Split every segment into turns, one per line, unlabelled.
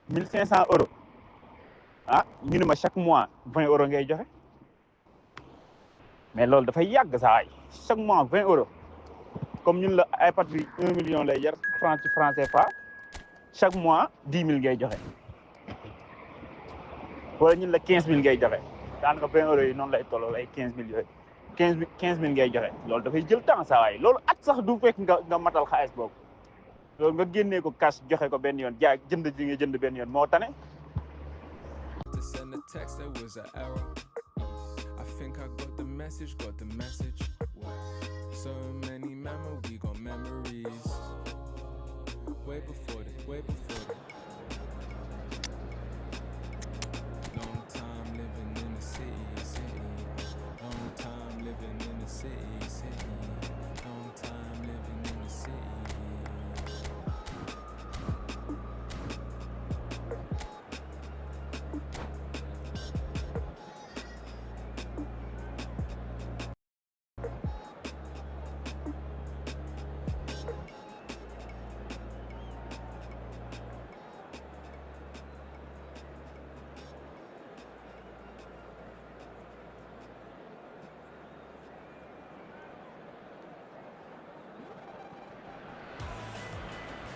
1500 € ah ñu ne ma chaque mois 20 € ngay joxe mais loolu dafay yàgg saa waay chaque mois 20 € comme ñun la iPad bi 1 million lay jar ci franc CFA chaque mois 10 000 ngay joxe wala ñun la 15 000 ngay joxe daanaka 20 € yi noonu lay tolloo ay 15 000 yooyu 15 000 ngay joxe loolu dafay jël temps saa waay loolu at sax du fekk nga matal xaalis boobu loolu nga génnee ko cash joxe ko benn yoon jaay jënd ji nga jënd benn yoon moo tane.
Send a text, there was an error. I think I got the message. So many memories, got memories. Way before this. Long time living in the city. Long time living in the city. Long time living in the city.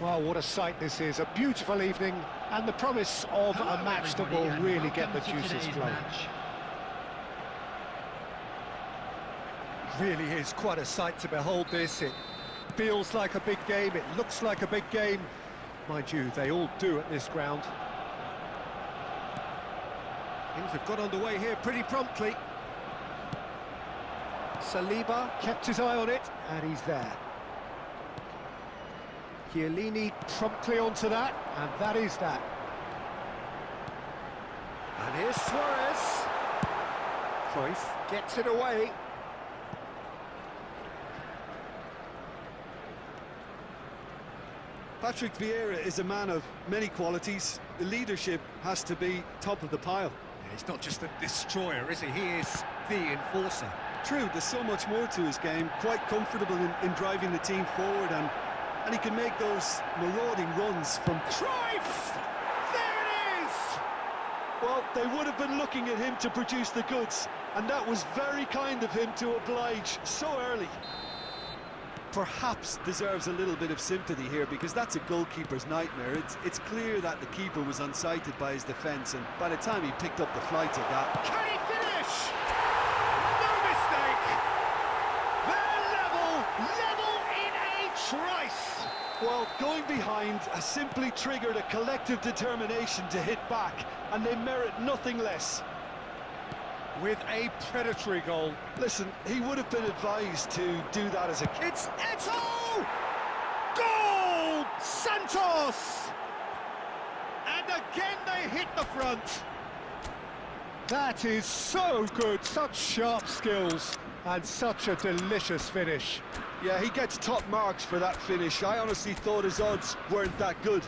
Well, what a sight this is. A beautiful evening and the promise of a match that will really get the juices flowing. Really is quite a sight to behold this. It feels like a big game, it looks like a big game. Mind you, they all do at this ground. Things have got underway here pretty promptly. Saliba kept his eye on it, and he's there. Chiellini promptly onto that, and that is that. And here's Suarez. Cruyff gets it away.
Patrick Vieira is a man of many qualities. The leadership has to be top of the pile.
Yeah, he's not just a destroyer, is he? He is the enforcer.
True, there's so much more to his game. Quite comfortable in driving the team forward, and he can make those marauding runs from
Cruyff! There it is!
Well, they would have been looking at him to produce the goods, and that was very kind of him to oblige so early. Perhaps deserves a little bit of sympathy here, because that's a goalkeeper's nightmare. It's clear that the keeper was unsighted by his defence, and by the time he picked up the flight of that...
Can he finish? No mistake! They're level in a trice!
Well, going behind has simply triggered a collective determination to hit back, and they merit nothing less.
With a predatory goal.
Listen, he would have been advised to do that as a kid.
It's Eto'o! Goal! Santos! And again they hit the front. That is so good, such sharp skills, and such a delicious finish.
Yeah, he gets top marks for that finish. I honestly thought his odds weren't that good.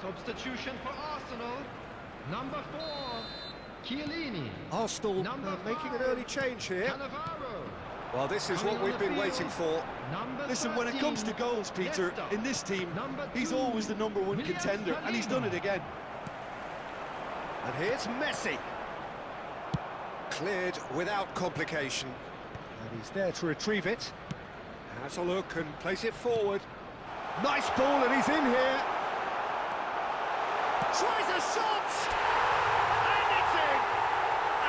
Substitution for Arsenal, number 4, Chiellini.
Arsenal making an early change here. Well, this is what we've been waiting for.
Listen, when it comes to goals, Peter, in this team, he's always the #1 contender, and he's done it again.
And here's Messi. Cleared without complication. And he's there to retrieve it. Has a look and plays it forward. Nice ball, and he's in here. Tries a shot! And it's in!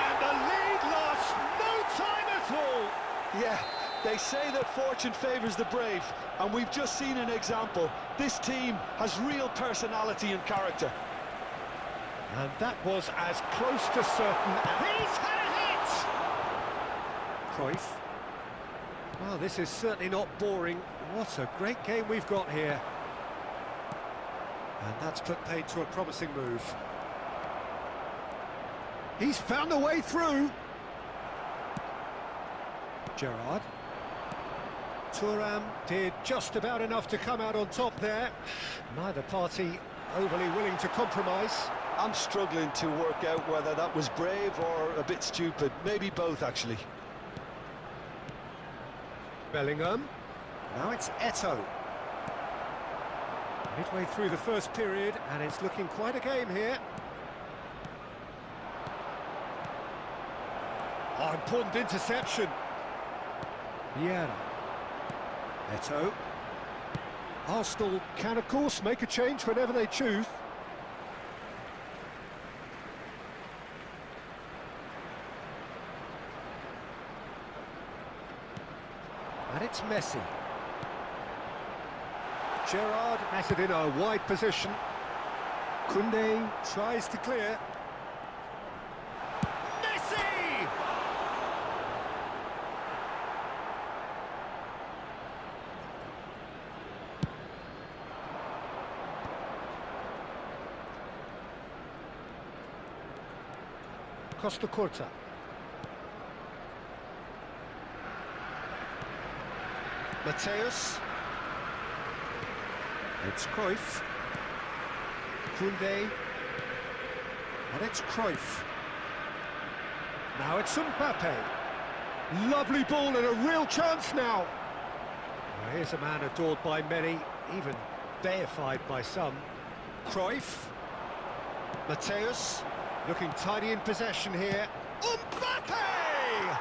And the lead lost no time at all!
Yeah, they say that fortune favours the brave, and we've just seen an example. This team has real personality and character.
And that was as close to certain. He's had a hit! Cruyff. Well, this is certainly not boring. What a great game we've got here. And that's put paid to a promising move. He's found a way through. Gerrard. Thuram did just about enough to come out on top there. Neither party overly willing to compromise.
I'm struggling to work out whether that was brave or a bit stupid. Maybe both, actually.
Bellingham. Now it's Eto'o. Midway through the first period, and it's looking quite a game here. Oh, important interception. Vieira. Eto'o. Arsenal can, of course, make a change whenever they choose. And it's Messi. Gerrard has it in a wide position. Koundé tries to clear. Messi! Costa Curta. Mateus. It's Cruyff. Koundé. And it's Cruyff. Now it's Mbappe. Lovely ball and a real chance now. Well, here's a man adored by many, even deified by some. Cruyff. Mateus. Looking tidy in possession here. Mbappe!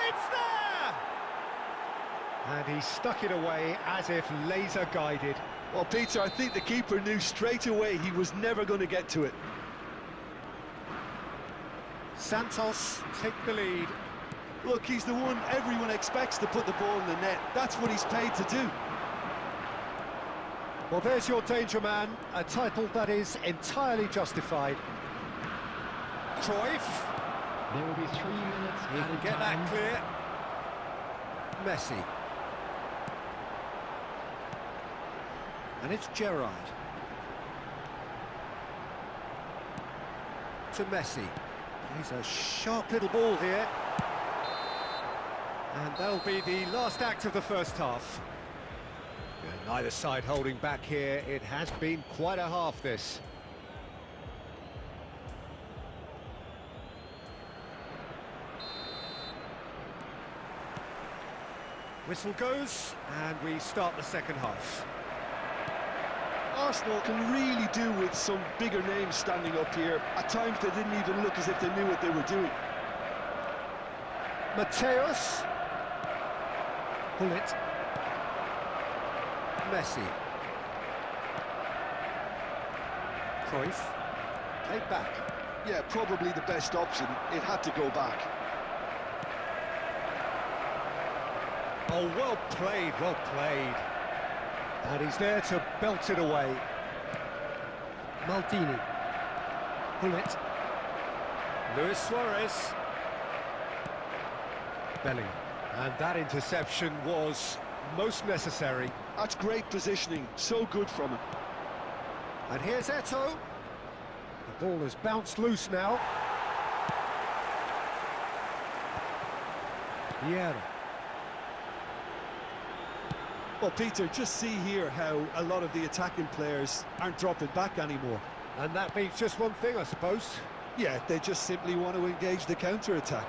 It's there! And he stuck it away as if laser guided.
Well, Peter, I think the keeper knew straight away he was never going to get to it.
Santos take the lead.
Look, he's the one everyone expects to put the ball in the net. That's what he's paid to do.
Well, there's your danger man, a title that is entirely justified. Cruyff.
There will be 3 minutes
He can
added
get
time.
that clear. Messi. And it's Gerrard. To Messi. He's a sharp little ball here. And that'll be the last act of the first half. Yeah, neither side holding back here. It has been quite a half, this. Whistle goes, and we start the second half.
Arsenal can really do with some bigger names standing up here. At times they didn't even look as if they knew what they were doing.
Mateus. Pull it. Messi. Cruyff. Played back.
Yeah, probably the best option. It had to go back.
Oh, well played, well played. And he's there to belt it away. Maldini. Pull it. Luis Suarez. Bellingham. And that interception was most necessary.
That's great positioning. So good from him.
And here's Eto'o. The ball has bounced loose now. Vieira.
Well, Peter, just see here how a lot of the attacking players aren't dropping back anymore.
And that means just one thing, I suppose.
Yeah, they just simply want to engage the counter-attack.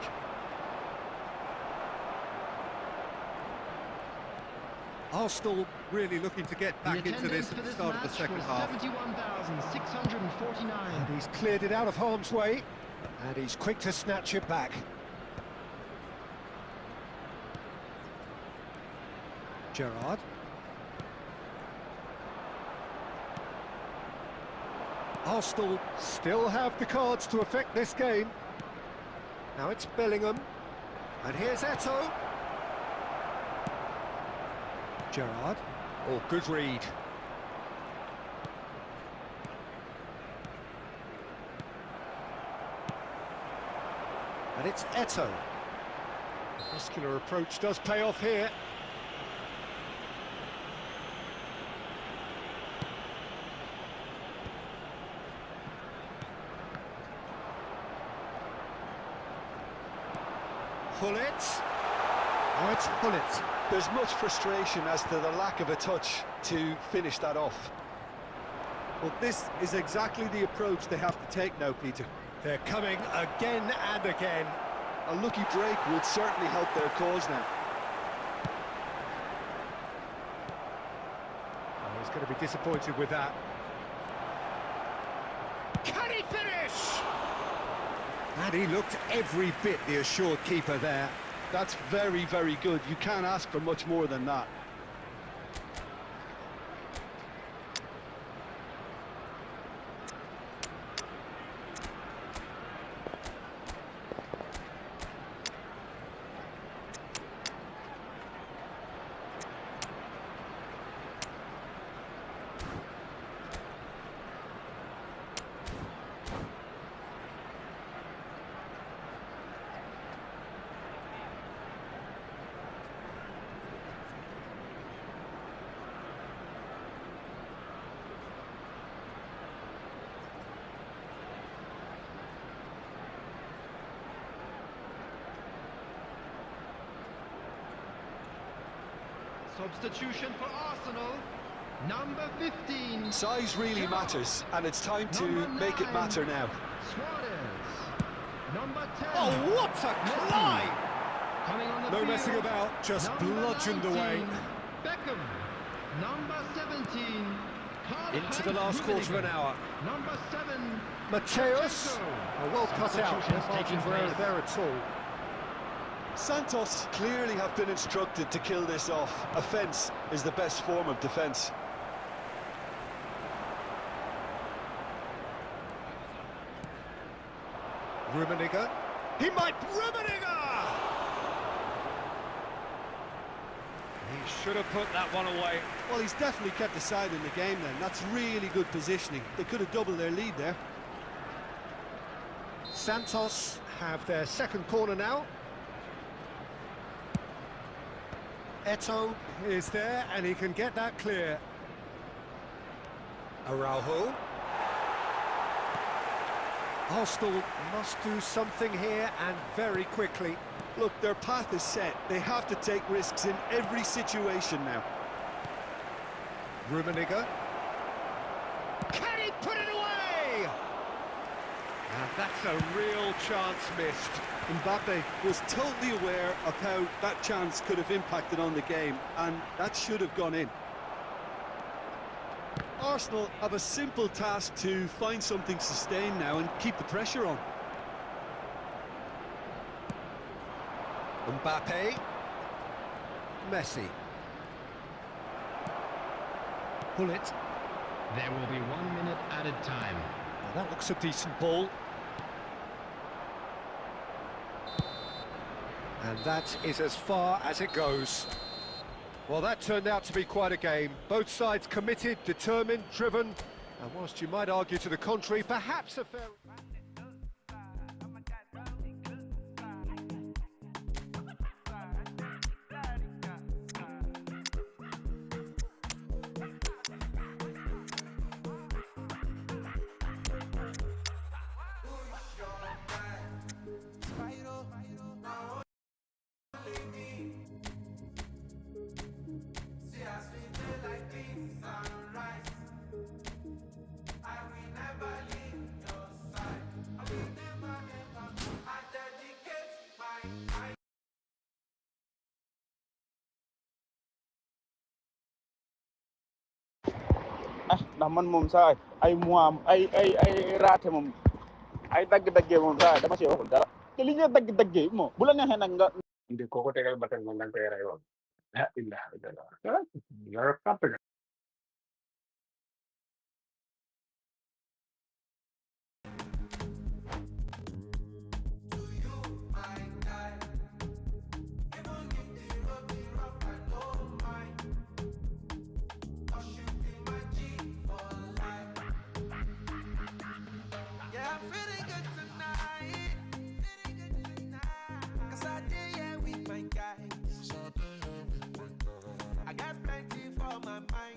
Arsenal really looking to get back into this at the start of the second half.
71,649.
And he's cleared it out of harm's way. And he's quick to snatch it back. Gerrard. Arsenal still have the cards to affect this game. Now it's Bellingham. And here's Eto'o. Gerrard. Oh, good read. And it's Eto'o. The muscular approach does pay off here. Pull it. Oh, it's pull it.
There's much frustration as to the lack of a touch to finish that off. Well, this is exactly the approach they have to take now, Peter.
They're coming again and again.
A lucky break would certainly help their cause now.
Oh, he's going to be disappointed with that. Can he finish? And he looked every bit the assured keeper there.
That's very, very good. You can't ask for much more than that.
Substitution for Arsenal, number 15.
Size really matters, and it's time to make it matter now.
Suarez, number 10.
Oh, what a climb!
Coming on the
No
field,
messing about, just
number
bludgeoned
19,
away.
Beckham, number 17.
Into the last quarter of an hour.
Number 7.
Mateus,
Cheikh.
well cut out, no
Substitutions
margin
taking
for error
place.
there at all.
Santos clearly have been instructed to kill this off. Offence is the best form of defence.
Rummenigge. He might... Rummenigge! He should have put that one away.
Well, he's definitely kept the side in the game then. That's really good positioning. They could have doubled their lead there.
Santos have their second corner now. Eto'o is there, and he can get that clear. Araujo. Arsenal must do something here, and very quickly.
Look, their path is set. They have to take risks in every situation now.
Rummenigge. Can he put it away? And that's a real chance missed.
Mbappe was totally aware of how that chance could have impacted on the game, and that should have gone in. Arsenal have a simple task to find something sustained now and keep the pressure on.
Mbappe. Messi. Pull it.
There will be 1 minute added time.
Well, that looks a decent ball. And that is as far as it goes. Well, that turned out to be quite a game. Both sides committed, determined, driven, and whilst you might argue to the contrary, perhaps a fair...
ndax man moom saa ay mois ay raté moom ay dagg-daggee moom saa dama ci waxul dara te li ñu dagg-daggee moom bu la neexee nag nga indi kooku tegal bakkan moom da nga koy rey woon ah illah
I got plenty for my mind.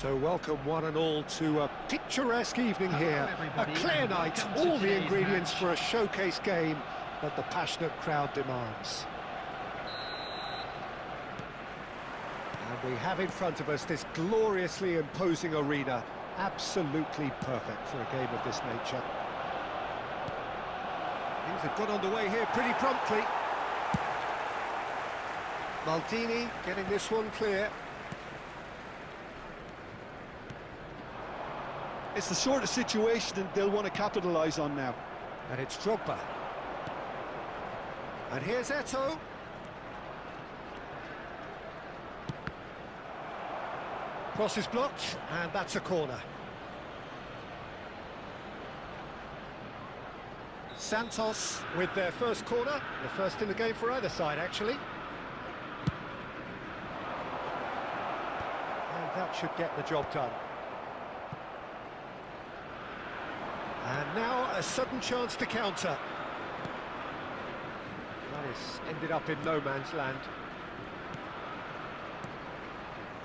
So welcome one and all to a picturesque evening here. A clear night, all the ingredients for a showcase game that the passionate crowd demands. And we have in front of us this gloriously imposing arena, absolutely perfect for a game of this nature. Things have got underway here pretty promptly. Maldini getting this one clear.
It's the sort of situation that they'll want to capitalise on now.
And it's Drogba. And here's Eto'o. Cross is blocked, and that's a corner. Santos with their first corner, the first in the game for either side, actually. And that should get the job done. And now a sudden chance to counter. That has ended up in no man's land.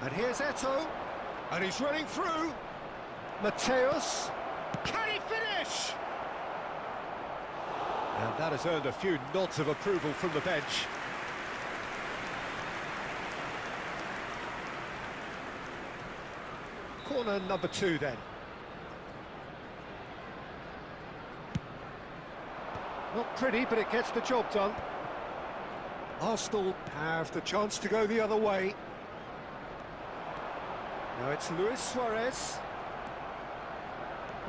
And here's Eto'o, and he's running through. Mateus, can he finish? And that has earned a few nods of approval from the bench. Corner number 2 then. Not pretty, but it gets the job done. Arsenal have the chance to go the other way. Now it's Luis Suarez.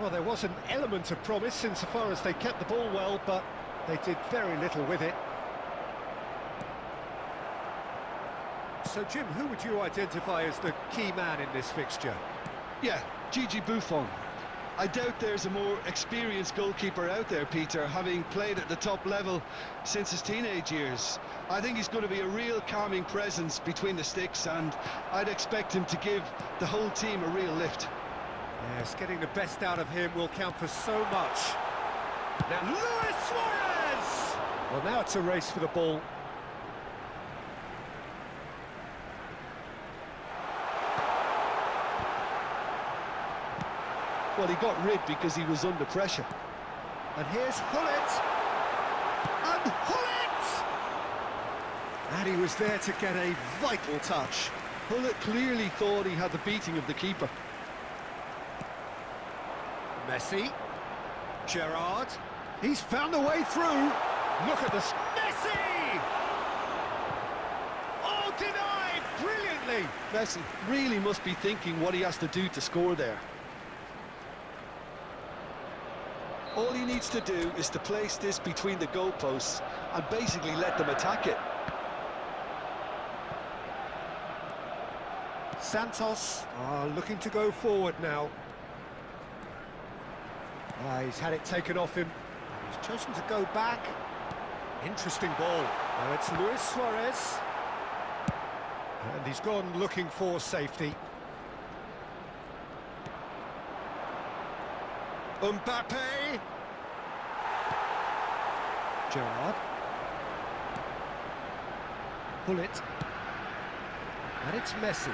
Well, there was an element of promise insofar as they kept the ball well, but they did very little with it. So, Jim, who would you identify as the key man in this fixture?
Yeah, Gigi Buffon. I doubt there's a more experienced goalkeeper out there, Peter, having played at the top level since his teenage years. I think he's going to be a real calming presence between the sticks, and I'd expect him to give the whole team a real lift.
Yes, getting the best out of him will count for so much. Now, Luis Suarez! Well, now it's a race for the ball.
Well, he got rid because he was under pressure.
And here's Hullet. And Hullet! And he was there to get a vital touch.
Hullet clearly thought he had the beating of the keeper.
Messi. Gerrard. He's found a way through. Look at this. Messi! Oh, denied brilliantly.
Messi really must be thinking what he has to do to score there. All he needs to do is to place this between the goalposts and basically let them attack it.
Santos are looking to go forward now. He's had it taken off him. He's chosen to go back. Interesting ball. Now it's Luis Suarez. And he's gone looking for safety. Mbappe. Gerrard. Hullet. And it's Messi.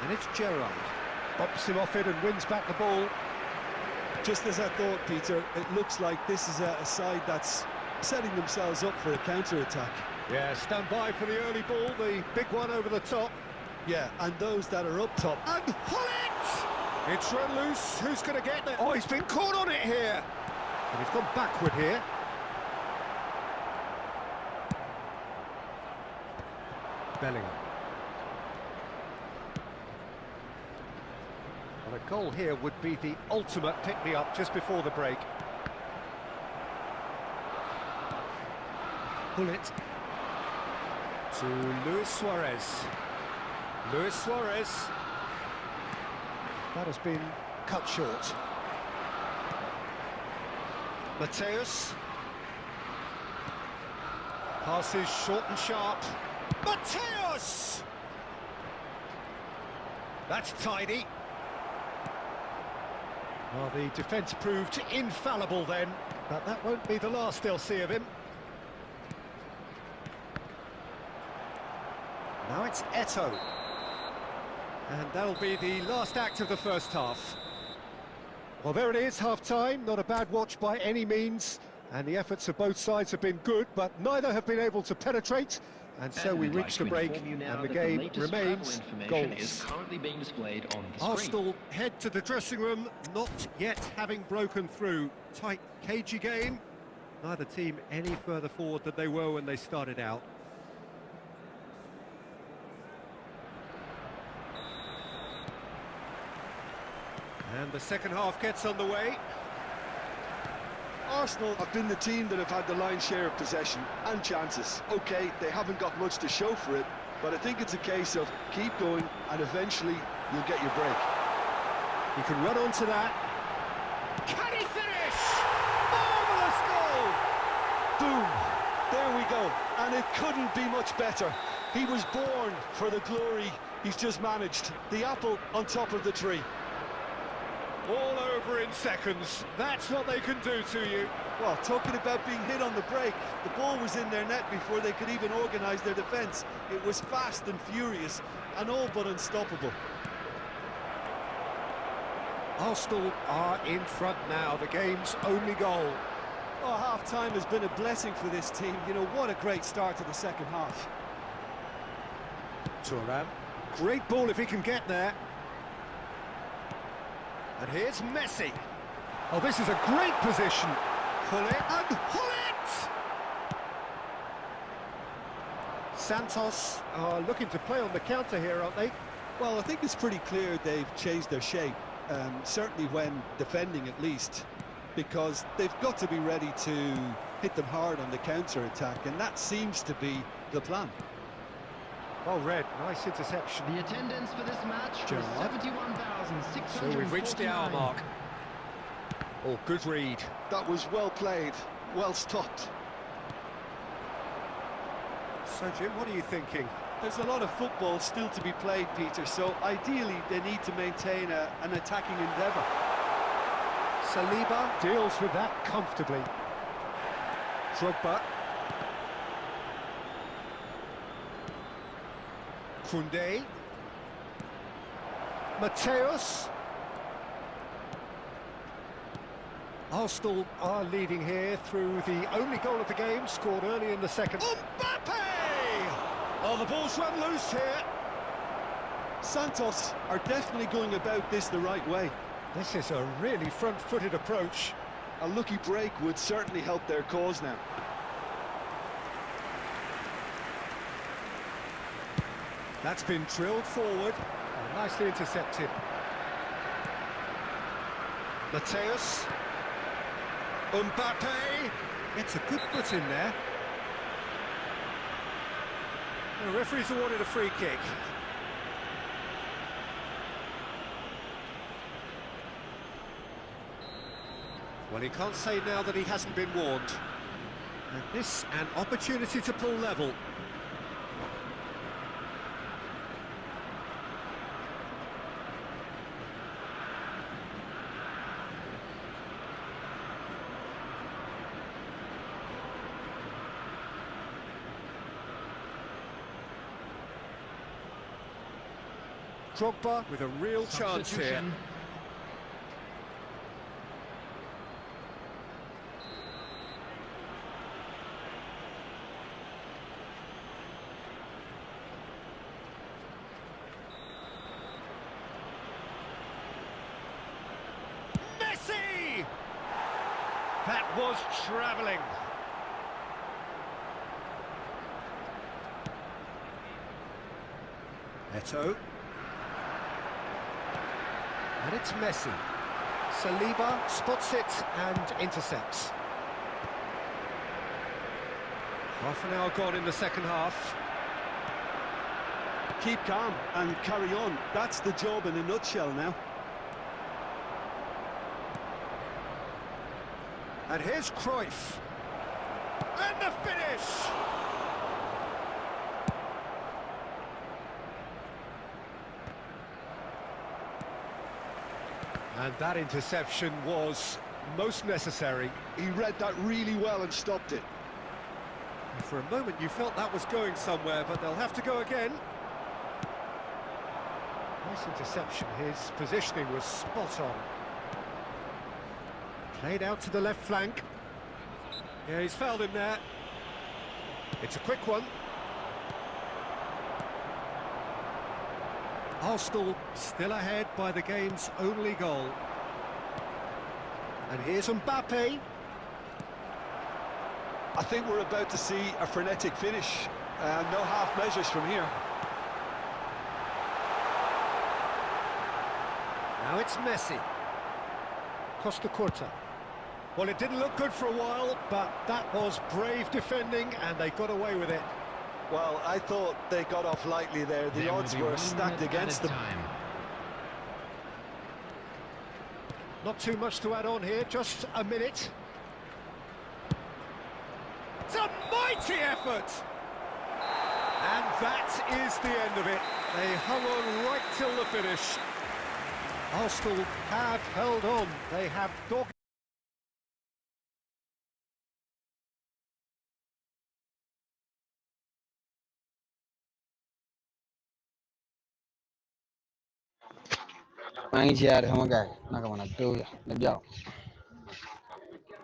And it's Gerrard. Bops him off it and wins back the ball.
Just as I thought, Peter, it looks like this is a side that's setting themselves up for a counter-attack.
Yeah, stand by for the early ball, the big one over the top.
Yeah, and those that are up top.
And Hullet! It's run loose. Who's going to get there? Oh, he's been caught on it here. And he's gone backward here. Bellingham. Well, a goal here would be the ultimate pick-me-up just before the break. Hullet to Luis Suarez. Luis Suarez. That has been cut short. Mateus. Passes short and sharp. Mateus! That's tidy. Well, the defence proved infallible then, but that won't be the last they'll see of him. Now it's Eto'o. And that'll be the last act of the first half. Well, there it is, half-time. Not a bad watch by any means. And the efforts of both sides have been good, but neither have been able to penetrate. And so we reach the break, and the game remains goalless.
Is currently being displayed on the screen.
Arsenal head to the dressing room, not yet having broken through. Tight, cagey game. Neither team any further forward than they were when they started out. And the second half gets underway.
Arsenal have been the team that have had the lion's share of possession and chances. OK, they haven't got much to show for it, but I think it's a case of keep going and eventually you'll get your break.
He can run onto that. Can he finish? Marvellous goal!
Boom! There we go. And it couldn't be much better. He was born for the glory he's just managed. The apple on top of the tree.
All over in seconds. That's what they can do to you.
Well, talking about being hit on the break, the ball was in their net before they could even organise their defence. It was fast and furious and all but unstoppable.
Arsenal are in front now, the game's only goal.
Oh, half-time has been a blessing for this team. You know, what a great start to the second half.
Thuram. Great ball if he can get there. And here's Messi. Oh, this is a great position. Pull it and pull it! Santos are looking to play on the counter here, aren't they?
Well, I think it's pretty clear they've changed their shape, certainly when defending at least, because they've got to be ready to hit them hard on the counter-attack, and that seems to be the plan.
Well read, nice interception.
The attendance for this match was
Gerrard.
71,649.
So we've reached the hour mark. Oh, good read.
That was well played, well stopped.
So, Jim, what are you thinking?
There's a lot of football still to be played, Peter, so ideally they need to maintain an attacking endeavour.
Saliba deals with that comfortably. Drogba. Koundé. Mateus. Arsenal are leading here through the only goal of the game, scored early in the second. Mbappe! Oh, the ball's run loose here.
Santos are definitely going about this the right way.
This is a really front-footed approach.
A lucky break would certainly help their cause now.
That's been drilled forward. Oh, nicely intercepted. Mateus. Mbappe. It's a good foot in there. The referee's awarded a free kick. Well, he can't say now that he hasn't been warned. And this, an opportunity to pull level. Drogba with a real chance here. Messi! That was travelling. Eto'o. And it's Messi. Saliba spots it and intercepts. Half an hour gone in the second half.
Keep calm and carry on. That's the job in a nutshell now.
And here's Cruyff. And the finish! And that interception was most necessary.
He read that really well and stopped it.
And for a moment you felt that was going somewhere, but they'll have to go again. Nice interception. His positioning was spot on. Played out to the left flank. Yeah, he's fouled him there. It's a quick one. Arsenal still ahead by the game's only goal. And here's Mbappe.
I think we're about to see a frenetic finish. No half measures from here.
Now it's Messi. Costa Curta. Well, it didn't look good for a while, but that was brave defending, and they got away with it.
Well, I thought they got off lightly there. The odds were stacked against them.
Not too much to add on here, just a minute. It's a mighty effort! And that is the end of it. They hung on right till the finish. Arsenal have held on. They have dogged.
maa ngi ziare sama gaay naka ma nag teew na jaaw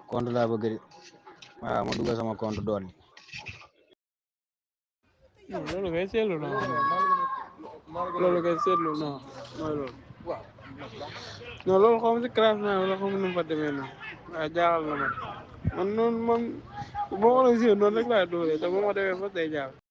compte laa bëgg de waaw ma dugal sama compte dolli
loolu kay seetlu na loolu kay seetlu na mooy loolu non loolu xaw ma si classement wala xaw ma nu mu fa demee noonu waaw jaaxal na man noonu man boo ma la si noonu rek laay dóoree te boo ma demee fa day jaaxal